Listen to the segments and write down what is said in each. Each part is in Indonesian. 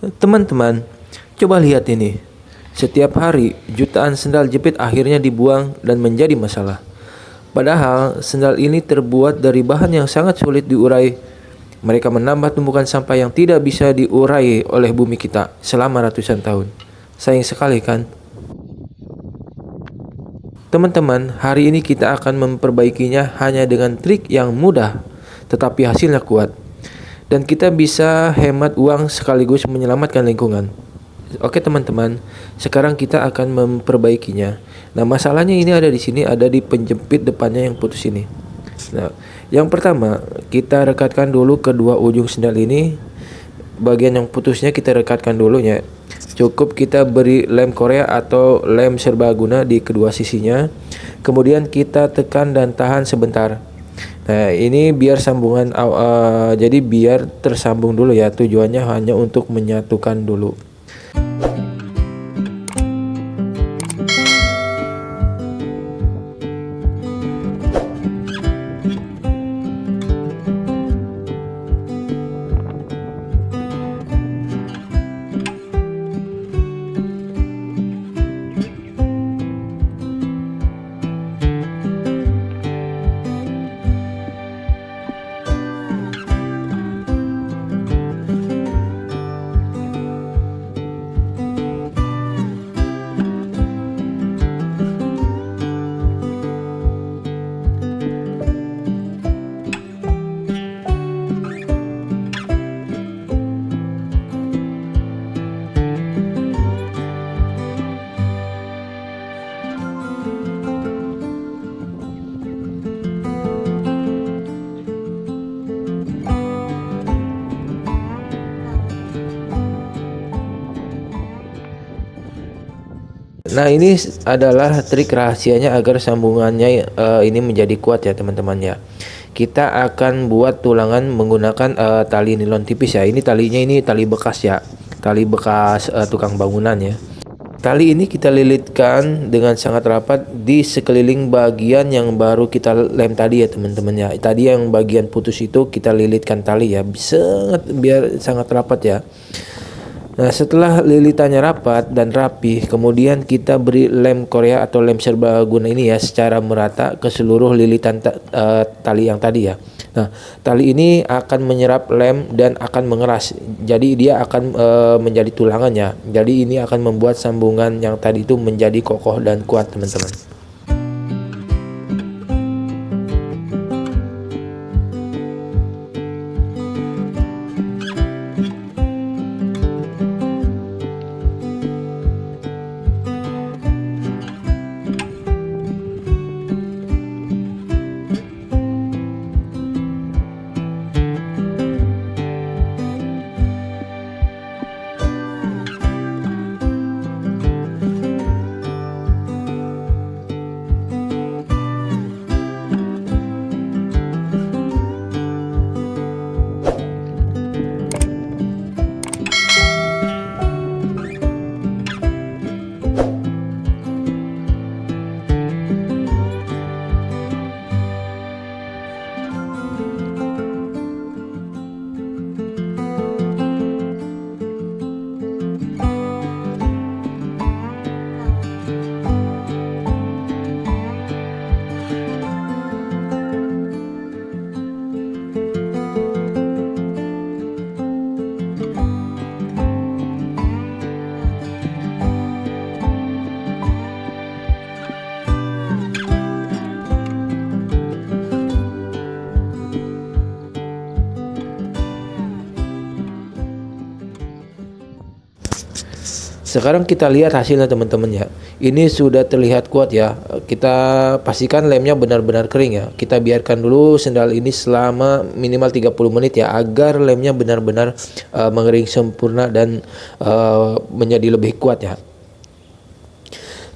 Teman-teman, coba lihat ini. Setiap hari, jutaan sendal jepit akhirnya dibuang dan menjadi masalah. Padahal, sendal ini terbuat dari bahan yang sangat sulit diurai. Mereka menambah tumpukan sampah yang tidak bisa diurai oleh bumi kita selama ratusan tahun. Sayang sekali kan? Teman-teman, hari ini kita akan memperbaikinya hanya dengan trik yang mudah, tetapi hasilnya kuat. Dan kita bisa hemat uang sekaligus menyelamatkan lingkungan. Oke teman-teman, sekarang kita akan memperbaikinya. Nah, masalahnya ini ada di sini, ada di penjepit depannya yang putus ini. Nah, yang pertama, kita rekatkan dulu kedua ujung sendal ini. Bagian yang putusnya kita rekatkan dulu ya. Cukup kita beri lem Korea atau lem serbaguna di kedua sisinya. Kemudian kita tekan dan tahan sebentar. Nah, ini biar sambungan jadi biar tersambung dulu ya. Tujuannya hanya untuk menyatukan dulu. Nah, ini adalah trik rahasianya agar sambungannya ini menjadi kuat ya teman-teman ya. Kita akan buat tulangan menggunakan tali nilon tipis ya. Ini talinya ini tali bekas ya. Tali bekas tukang bangunan ya. Tali ini kita lilitkan dengan sangat rapat di sekeliling bagian yang baru kita lem tadi ya teman-teman ya. Tadi yang bagian putus itu kita lilitkan tali ya. Biar sangat rapat ya. Nah, setelah lilitannya rapat dan rapi, kemudian kita beri lem Korea atau lem serbaguna ini ya secara merata ke seluruh lilitan tali yang tadi ya. Nah, tali ini akan menyerap lem dan akan mengeras. Jadi dia akan menjadi tulangannya. Jadi ini akan membuat sambungan yang tadi itu menjadi kokoh dan kuat, teman-teman. Sekarang kita lihat hasilnya teman-teman ya. Ini sudah terlihat kuat ya. Kita pastikan lemnya benar-benar kering ya. Kita biarkan dulu sendal ini selama minimal 30 menit ya, agar lemnya benar-benar mengering sempurna dan menjadi lebih kuat ya.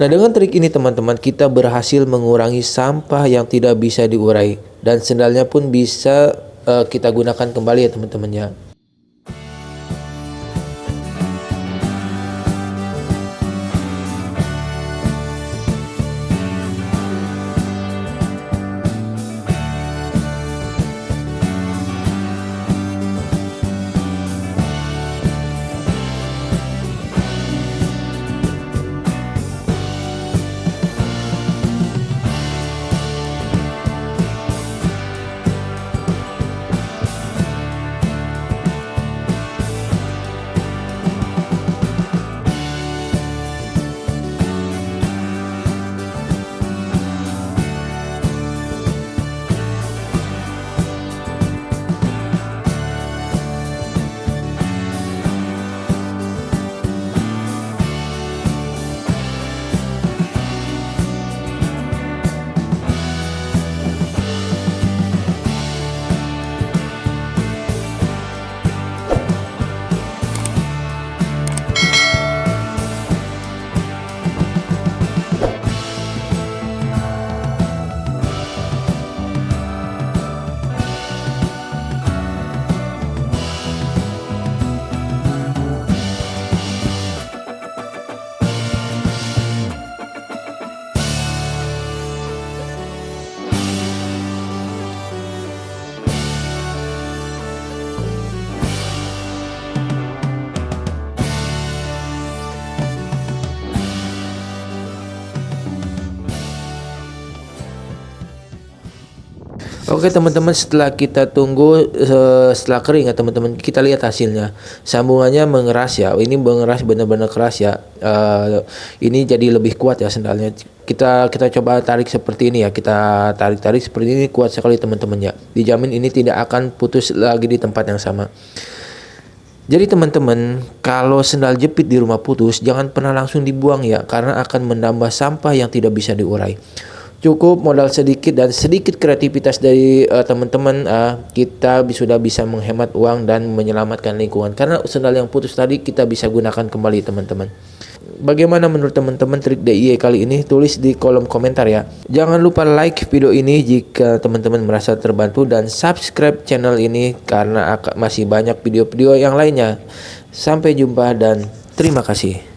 Nah, dengan trik ini teman-teman, kita berhasil mengurangi sampah yang tidak bisa diurai dan sendalnya pun bisa kita gunakan kembali ya teman-teman ya. Oke teman-teman, setelah kita tunggu setelah kering ya teman-teman, kita lihat hasilnya. Sambungannya mengeras ya. Ini mengeras benar-benar keras ya. Ini jadi lebih kuat ya sendalnya. Kita coba tarik seperti ini ya. Kita tarik seperti ini, kuat sekali teman-teman ya. Dijamin ini tidak akan putus lagi di tempat yang sama. Jadi teman-teman, kalau sendal jepit di rumah putus, jangan pernah langsung dibuang ya, karena akan menambah sampah yang tidak bisa diurai. Cukup modal sedikit dan sedikit kreativitas dari teman-teman, kita sudah bisa menghemat uang dan menyelamatkan lingkungan. Karena sendal yang putus tadi kita bisa gunakan kembali teman-teman. Bagaimana menurut teman-teman trik DIY kali ini? Tulis di kolom komentar ya. Jangan lupa like video ini jika teman-teman merasa terbantu, dan subscribe channel ini karena masih banyak video-video yang lainnya. Sampai jumpa dan terima kasih.